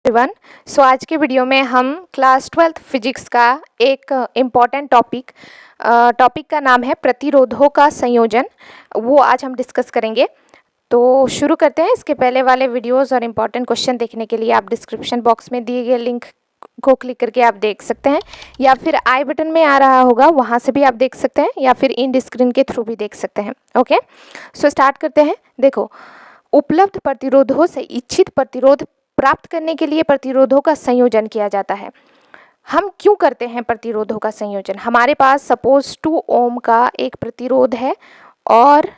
Everyone. आज के video में हम क्लास 12th फिजिक्स का एक इम्पॉर्टेंट टॉपिक का नाम है प्रतिरोधों का संयोजन। वो आज हम डिस्कस करेंगे। तो शुरू करते हैं। इसके पहले वाले वीडियोस और इम्पॉर्टेंट क्वेश्चन देखने के लिए आप डिस्क्रिप्शन बॉक्स में दिए गए लिंक को क्लिक करके आप देख सकते हैं, या फिर आई बटन में आ रहा होगा वहाँ से भी आप देख सकते हैं, या फिर इन स्क्रीन के थ्रू भी देख सकते हैं। ओके, सो स्टार्ट करते हैं। देखो, उपलब्ध प्रतिरोधों से इच्छित प्रतिरोध प्राप्त करने के लिए प्रतिरोधों का संयोजन किया जाता है। हम क्यों करते हैं प्रतिरोधों का संयोजन? हमारे पास सपोज 2 ओम का एक प्रतिरोध है और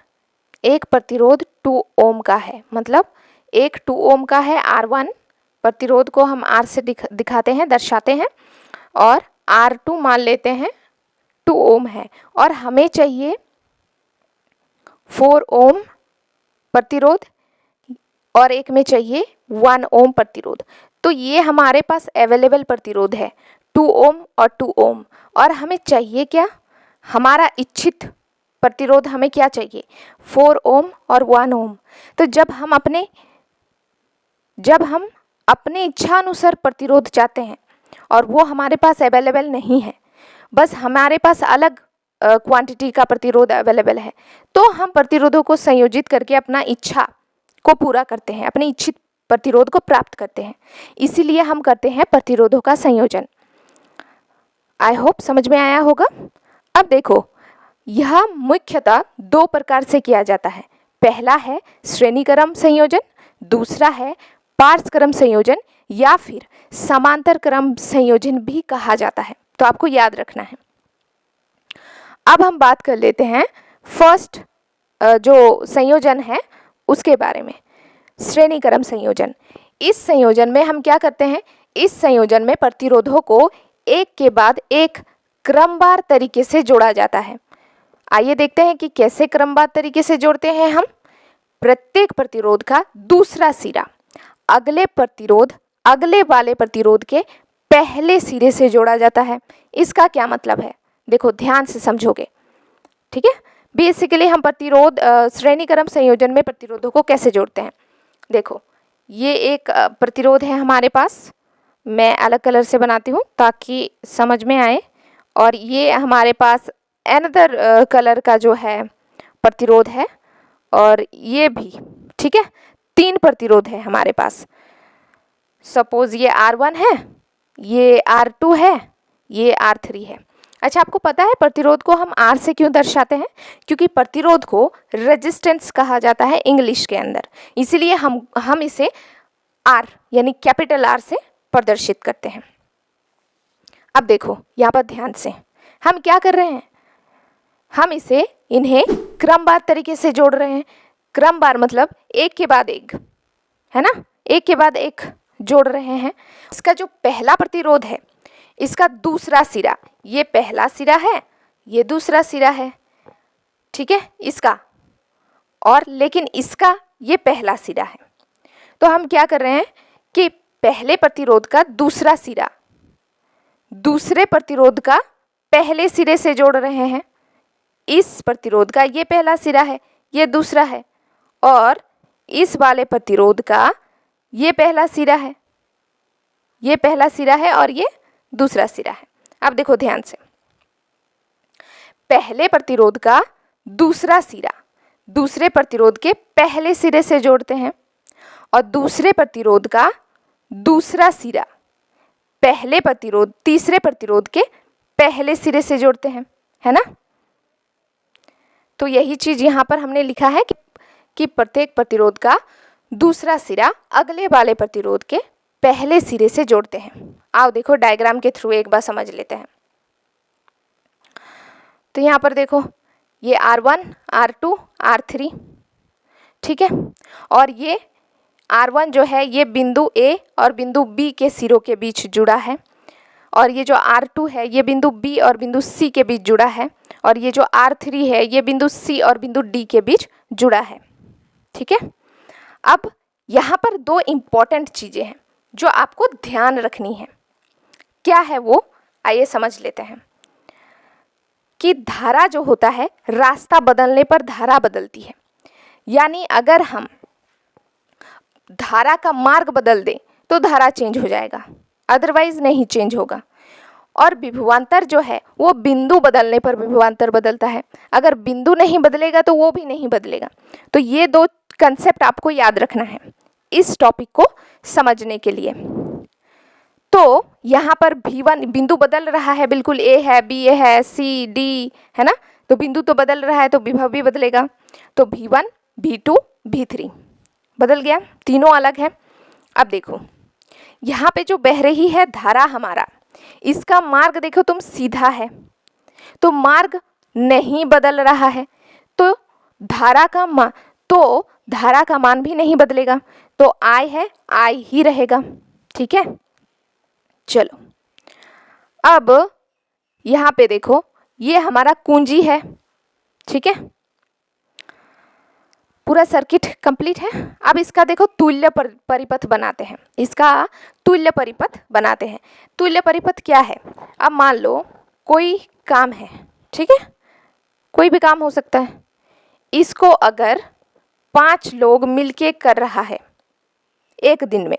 एक प्रतिरोध 2 ओम का है, मतलब एक 2 ओम का है R1 प्रतिरोध को हम R से दिखाते हैं, दर्शाते हैं, और R2 मान लेते हैं 2 ओम है, और हमें चाहिए 4 ओम प्रतिरोध और एक में चाहिए 1 ओम प्रतिरोध। तो ये हमारे पास अवेलेबल प्रतिरोध है 2 ओम और 2 ओम, और हमें चाहिए क्या? हमारा इच्छित प्रतिरोध हमें क्या चाहिए? 4 ओम और 1 ओम। तो जब हम अपने इच्छा अनुसार प्रतिरोध चाहते हैं और वो हमारे पास अवेलेबल नहीं है, बस हमारे पास अलग क्वांटिटी का प्रतिरोध अवेलेबल है, तो हम प्रतिरोधों को संयोजित करके अपना इच्छा को पूरा करते हैं, अपने इच्छित प्रतिरोध को प्राप्त करते हैं। इसीलिए हम करते हैं प्रतिरोधों का संयोजन। आई होप समझ में आया होगा। अब देखो, यह मुख्यतः 2 प्रकार से किया जाता है। पहला है श्रेणीक्रम संयोजन, दूसरा है पार्श्वक्रम संयोजन, या फिर समांतर क्रम संयोजन भी कहा जाता है। तो आपको याद रखना है। अब हम बात कर लेते हैं फर्स्ट जो संयोजन है उसके बारे में, श्रेणीक्रम संयोजन। इस संयोजन में हम क्या करते हैं? इस संयोजन में प्रतिरोधों को एक के बाद एक क्रमवार तरीके से जोड़ा जाता है। आइए देखते हैं कि कैसे क्रमवार तरीके से जोड़ते हैं हम। प्रत्येक प्रतिरोध का दूसरा सिरा अगले वाले प्रतिरोध के पहले सिरे से जोड़ा जाता है। इसका क्या मतलब है? देखो, ध्यान से समझोगे, ठीक है। बेसिकली हम श्रेणीक्रम संयोजन में प्रतिरोधों को कैसे जोड़ते हैं? देखो, ये एक प्रतिरोध है हमारे पास, मैं अलग कलर से बनाती हूँ ताकि समझ में आए, और ये हमारे पास अनदर कलर का जो है प्रतिरोध है, और ये भी, ठीक है। 3 प्रतिरोध है हमारे पास। सपोज ये R1 है, ये R2 है, ये R3 है। अच्छा, आपको पता है प्रतिरोध को हम R से क्यों दर्शाते हैं? क्योंकि प्रतिरोध को रेजिस्टेंस कहा जाता है इंग्लिश के अंदर, इसीलिए हम इसे R यानी कैपिटल R से प्रदर्शित करते हैं। अब देखो, यहाँ पर ध्यान से हम क्या कर रहे हैं? हम इन्हें क्रमवार तरीके से जोड़ रहे हैं। क्रमवार मतलब एक के बाद एक, है ना, एक के बाद एक जोड़ रहे हैं। इसका जो पहला प्रतिरोध है, इसका दूसरा सिरा, ये पहला सिरा है, ये दूसरा सिरा है, ठीक है, इसका, और लेकिन इसका ये पहला सिरा है। तो हम क्या कर रहे हैं कि पहले प्रतिरोध का दूसरा सिरा दूसरे प्रतिरोध का पहले सिरे से जोड़ रहे हैं। इस प्रतिरोध का ये पहला सिरा है, ये दूसरा है, और इस वाले प्रतिरोध का ये पहला सिरा है, ये पहला सिरा है, और ये दूसरा सिरा है। अब देखो ध्यान से, पहले प्रतिरोध का दूसरा सिरा दूसरे प्रतिरोध के पहले सिरे से जोड़ते हैं, और दूसरे प्रतिरोध का दूसरा सिरा तीसरे प्रतिरोध के पहले सिरे से जोड़ते हैं, है ना। तो यही चीज यहाँ पर हमने लिखा है कि प्रत्येक प्रतिरोध का दूसरा सिरा अगले वाले प्रतिरोध के पहले सिरे से जोड़ते हैं। आओ देखो, डायग्राम के थ्रू एक बार समझ लेते हैं। तो यहाँ पर देखो, ये R1, R2, R3, ठीक है, और ये R1 जो है ये बिंदु A और बिंदु B के सिरों के बीच जुड़ा है, और ये जो R2 है ये बिंदु B और बिंदु C के बीच जुड़ा है, और ये जो R3 है ये बिंदु C और बिंदु D के बीच जुड़ा है, ठीक है। अब यहाँ पर 2 इम्पॉर्टेंट चीज़ें हैं जो आपको ध्यान रखनी है। क्या है वो? आइए समझ लेते हैं। कि धारा जो होता है, रास्ता बदलने पर धारा बदलती है, यानी अगर हम धारा का मार्ग बदल दें तो धारा चेंज हो जाएगा, अदरवाइज नहीं चेंज होगा। और विभवांतर जो है वो बिंदु बदलने पर विभवांतर बदलता है, अगर बिंदु नहीं बदलेगा तो वो भी नहीं बदलेगा। तो ये दो कंसेप्ट आपको याद रखना है इस टॉपिक को समझने के लिए। तो यहाँ पर V1 बिंदु बदल रहा है, बिल्कुल A है, B है, C D है ना, तो बिंदु तो बदल रहा है तो विभव भी बदलेगा। तो V1 V2 V3 बदल गया, तीनों अलग है। अब देखो यहाँ पे जो बह रही है धारा हमारा, इसका मार्ग देखो तुम सीधा है, तो मार्ग नहीं बदल रहा है, तो धारा का मान भी नहीं बदलेगा, तो I है I ही रहेगा। ठीक है, चलो अब यहाँ पे देखो ये हमारा कुंजी है। ठीक है, पूरा सर्किट कंप्लीट है। अब इसका देखो तुल्य परिपथ बनाते हैं, इसका तुल्य परिपथ बनाते हैं। तुल्य परिपथ क्या है, अब मान लो कोई काम है, ठीक है, कोई भी काम हो सकता है, इसको अगर 5 लोग मिलके कर रहा है एक दिन में,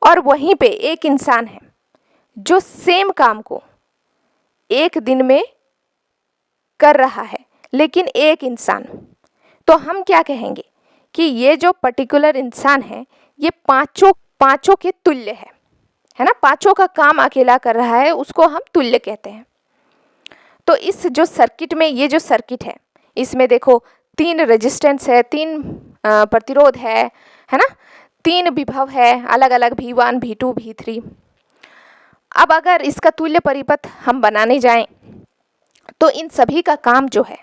और वहीं पे एक इंसान है जो सेम काम को एक दिन में कर रहा है, लेकिन एक इंसान, तो हम क्या कहेंगे कि ये जो पर्टिकुलर इंसान है ये पांचों के तुल्य है ना, पांचों का काम अकेला कर रहा है, उसको हम तुल्य कहते हैं। तो इस जो सर्किट में, ये जो सर्किट है इसमें देखो 3 रेजिस्टेंस है, 3 प्रतिरोध है ना, 3 विभव है अलग अलग, V1 V2 V3। अब अगर इसका तुल्य परिपथ हम बनाने जाएं तो इन सभी का काम जो है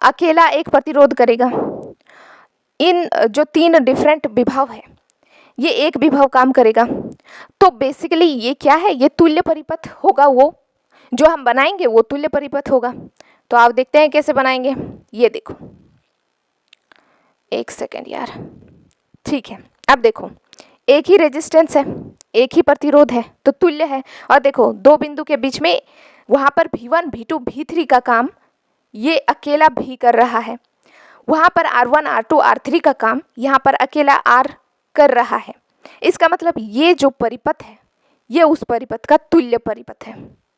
अकेला एक प्रतिरोध करेगा। इन जो 3 डिफरेंट विभव है ये एक विभव काम करेगा। तो बेसिकली ये क्या है, ये तुल्य परिपथ होगा, वो जो हम बनाएंगे वो तुल्य परिपथ होगा। तो आप देखते हैं कैसे बनाएंगे, ये देखो, एक सेकेंड यार। ठीक है, अब देखो एक ही रेजिस्टेंस है, एक ही प्रतिरोध है, तो तुल्य है। और देखो 2 बिंदु के बीच में वहाँ पर V1 V2 V3 का काम ये अकेला भी कर रहा है, वहाँ पर R1 R2 R3 का काम यहाँ पर अकेला R कर रहा है। इसका मतलब ये जो परिपथ है ये उस परिपथ का तुल्य परिपथ है।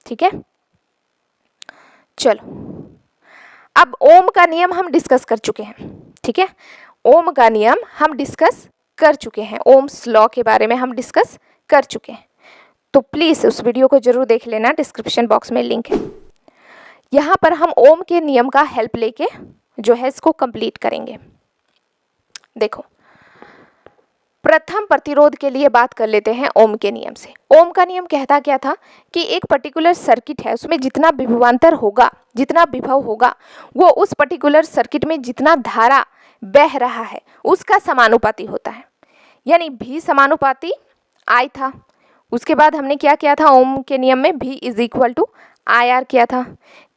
ठीक है, चलो अब ओम का नियम हम डिस्कस कर चुके हैं। ठीक है, ओम का नियम हम डिस्कस कर चुके हैं, ओम्स लॉ के बारे में हम डिस्कस कर चुके हैं। तो प्लीज़ उस वीडियो को जरूर देख लेना, डिस्क्रिप्शन बॉक्स में लिंक है। यहाँ पर हम ओम के नियम का हेल्प लेके जो है इसको कंप्लीट करेंगे। देखो प्रथम प्रतिरोध के लिए बात कर लेते हैं ओम के नियम से। ओम का नियम कहता क्या था कि एक पर्टिकुलर सर्किट है, उसमें जितना विभवांतर होगा, जितना विभव होगा, वो उस पर्टिकुलर सर्किट में जितना धारा बह रहा है उसका समानुपाती होता है। यानी V समानुपाती I था, उसके बाद हमने क्या किया था ओम के नियम में, V is equal to IR किया था,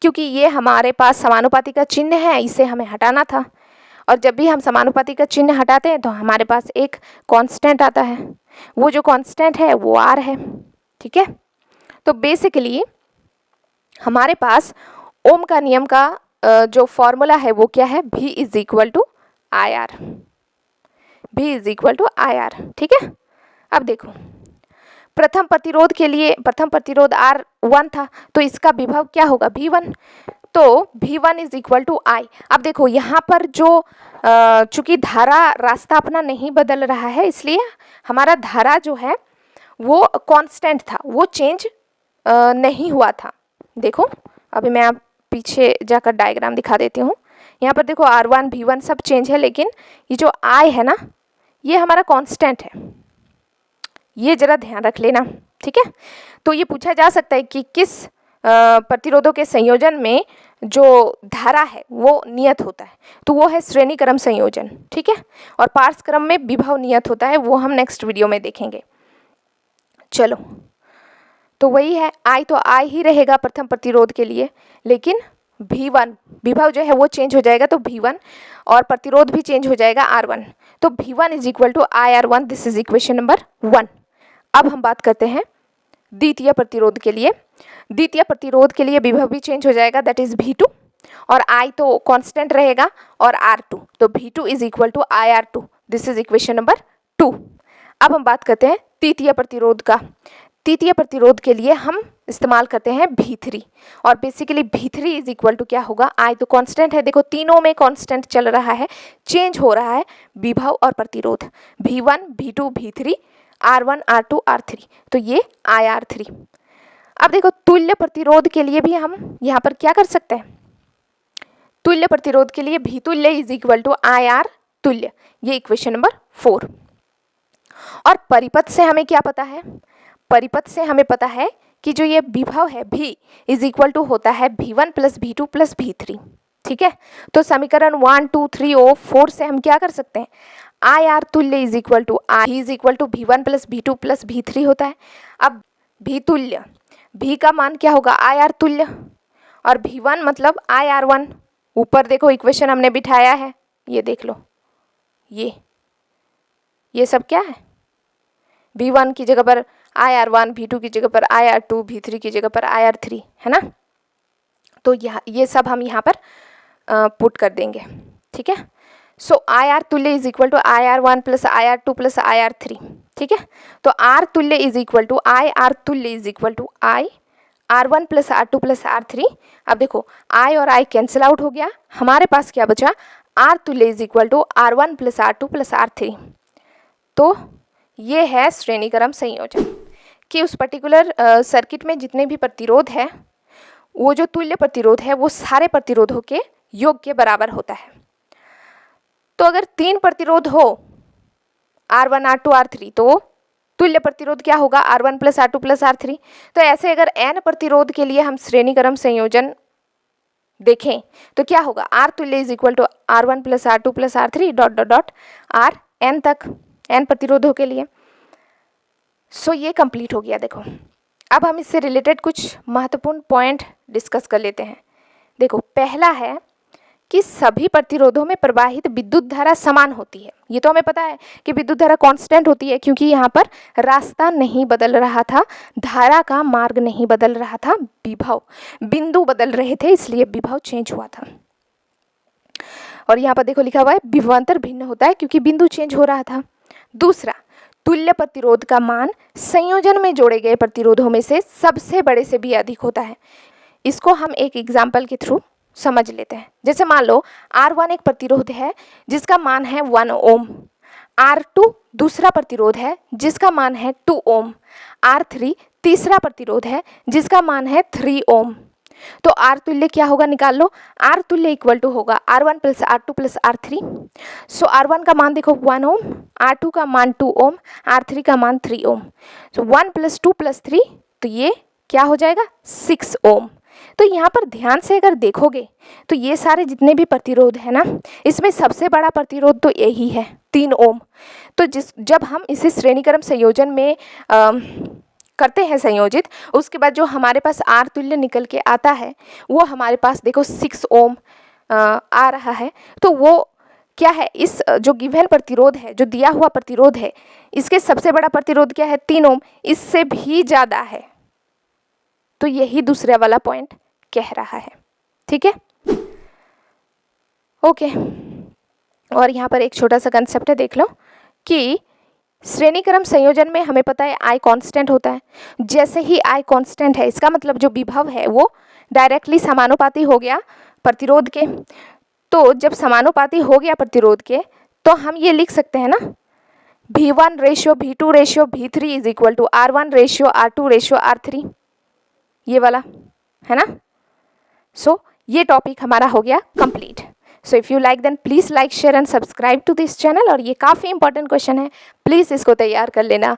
क्योंकि ये हमारे पास समानुपाती का चिन्ह है, इसे हमें हटाना था। और जब भी हम समानुपाती का चिन्ह हटाते हैं तो हमारे पास एक कांस्टेंट आता है, वो जो कांस्टेंट है वो R है। ठीक है, तो बेसिकली हमारे पास ओम का नियम का जो फॉर्मूला है वो क्या है, V is equal to IR, V is equal to IR। ठीक है, अब देखो प्रथम प्रतिरोध के लिए, प्रथम प्रतिरोध R1 था, तो इसका विभव क्या होगा, V1, तो V1 is equal to I। अब देखो यहाँ पर जो चूंकि धारा रास्ता अपना नहीं बदल रहा है, इसलिए हमारा धारा जो है वो कांस्टेंट था, वो चेंज नहीं हुआ था। देखो अभी मैं आप पीछे जाकर डायग्राम दिखा देती हूँ। यहाँ पर देखो R1 V1 सब चेंज है, लेकिन ये जो I है ना ये हमारा कांस्टेंट है, ये जरा ध्यान रख लेना। ठीक है, तो ये पूछा जा सकता है कि किस प्रतिरोधों के संयोजन में जो धारा है वो नियत होता है, तो वो है श्रेणी क्रम संयोजन। ठीक है, और पार्श्व क्रम में विभव नियत होता है, वो हम नेक्स्ट वीडियो में देखेंगे। चलो, तो वही है, I तो I ही रहेगा प्रथम प्रतिरोध के लिए, लेकिन V1 विभव जो है वो चेंज हो जाएगा, तो V1 और प्रतिरोध भी चेंज हो जाएगा R1, तो V1 is equal to IR1। This is equation number 1। अब हम बात करते हैं द्वितीय प्रतिरोध के लिए। द्वितीय प्रतिरोध के लिए विभव भी चेंज हो जाएगा, दैट इज V2, और I तो कांस्टेंट रहेगा, और R2, तो V2 is equal to IR2। This is equation number 2। अब हम बात करते हैं तृतीय प्रतिरोध का। तृतीय प्रतिरोध के लिए हम इस्तेमाल करते हैं V3 और basically V3 is equal to क्या होगा, I तो कांस्टेंट है, देखो तीनों में कांस्टेंट चल रहा है, चेंज हो रहा है विभव और प्रतिरोध, V1 V2 V3 R1 R2 R3, तो ये IR3। अब देखो तुल्य प्रतिरोध के लिए भी हम यहाँ पर क्या कर सकते हैं, तुल्य प्रतिरोध के लिए V तुल्य इज इक्वल टू IR तुल्य, ये इक्वेशन नंबर 4। और परिपथ से हमें क्या पता है, परिपथ से हमें पता है कि जो ये विभव है V इज इक्वल टू होता है V1 plus V2 plus V3, ठीक है। तो समीकरण 1 2 3 और 4 से हम क्या कर सकते हैं, IR तुल्य is equal to I is equal to V1 plus V2 plus V3 होता है। अब V तुल्य, V का मान क्या होगा IR तुल्य, और V1 मतलब IR1, ऊपर देखो इक्वेशन हमने बिठाया है, ये देख लो, ये सब क्या है, V1 की जगह पर IR1, V2 की जगह पर IR2, V3 की जगह पर IR3, है ना। तो ये सब हम यहाँ पर पुट कर देंगे, ठीक है। सो IR तुल्य is equal to IR1 plus IR2 plus IR3, ठीक है। तो R तुल्य इज इक्वल टू IR तुल्य is equal to I R1 plus R2 plus R3। अब देखो I और I कैंसिल आउट हो गया, हमारे पास क्या बचा, R तुल्य is equal to R1 plus R2 plus R3। तो ये है श्रेणीक्रम संयोजन कि उस पर्टिकुलर सर्किट में जितने भी प्रतिरोध है, वो जो तुल्य प्रतिरोध है वो सारे प्रतिरोधों के योग के बराबर होता है। तो अगर 3 प्रतिरोध हो R1 R2 R3, तो तुल्य प्रतिरोध क्या होगा, R1 plus R2 plus R3। तो ऐसे अगर n प्रतिरोध के लिए हम श्रेणीक्रम संयोजन देखें तो क्या होगा, R तुल्य is equal to R1 plus R2 plus R3 dot dot dot R n तक, n प्रतिरोधों के लिए। सो ये कंप्लीट हो गया। देखो अब हम इससे रिलेटेड कुछ महत्वपूर्ण पॉइंट डिस्कस कर लेते हैं। देखो पहला है कि सभी प्रतिरोधों में प्रवाहित विद्युत धारा समान होती है। ये तो हमें पता है कि विद्युत धारा कांस्टेंट होती है, क्योंकि यहाँ पर रास्ता नहीं बदल रहा था, धारा का मार्ग नहीं बदल रहा था, विभव बिंदु बदल रहे थे, इसलिए विभव चेंज हुआ था। और यहाँ पर देखो लिखा हुआ है विभवांतर भिन्न होता है क्योंकि बिंदु चेंज हो रहा था। दूसरा, तुल्य प्रतिरोध का मान संयोजन में जोड़े गए प्रतिरोधों में से सबसे बड़े से भी अधिक होता है। इसको हम एक एग्जाम्पल के थ्रू समझ लेते हैं। जैसे मान लो R1 एक प्रतिरोध है जिसका मान है 1 ओम, R2 दूसरा प्रतिरोध है जिसका मान है 2 ओम, R3 तीसरा प्रतिरोध है जिसका मान है 3 ओम। तो R तुल्य क्या होगा, निकाल लो। R तुल्य इक्वल टू होगा R1 plus R2 plus R3। सो R1 का मान देखो 1 ओम, R2 का मान 2 ओम, R3 का मान 3 ओम। सो 1 प्लस 2 प्लस 3, तो ये क्या हो जाएगा 6 ओम। तो यहाँ पर ध्यान से अगर देखोगे तो ये सारे जितने भी प्रतिरोध है ना, इसमें सबसे बड़ा प्रतिरोध तो यही है 3 ओम। तो जब हम इसे श्रेणीक्रम संयोजन में करते हैं संयोजित, उसके बाद जो हमारे पास R तुल्य निकल के आता है वो हमारे पास देखो 6 ओम आ रहा है। तो वो क्या है, इस जो गिवन प्रतिरोध है, जो दिया हुआ प्रतिरोध है, इसके सबसे बड़ा प्रतिरोध क्या है 3 ओम, इससे भी ज़्यादा है। तो यही दूसरा वाला पॉइंट कह रहा है, ठीक है, ओके। और यहाँ पर एक छोटा सा कंसेप्ट है, देख लो कि श्रेणीक्रम संयोजन में हमें पता है I कांस्टेंट होता है। जैसे ही I कांस्टेंट है, इसका मतलब जो विभव है वो डायरेक्टली समानुपाती हो गया प्रतिरोध के। तो जब समानुपाती हो गया प्रतिरोध के, तो हम ये लिख सकते हैं ना, V1 ratio V2 ratio V3 is equal to R1 ratio R2 ratio R3, ये वाला है ना। सो ये टॉपिक हमारा हो गया complete. So if you like then please like share and subscribe to this channel. और ये काफ़ी इंपॉर्टेंट क्वेश्चन है, प्लीज़ इसको तैयार कर लेना।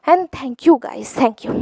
And thank you guys, thank you.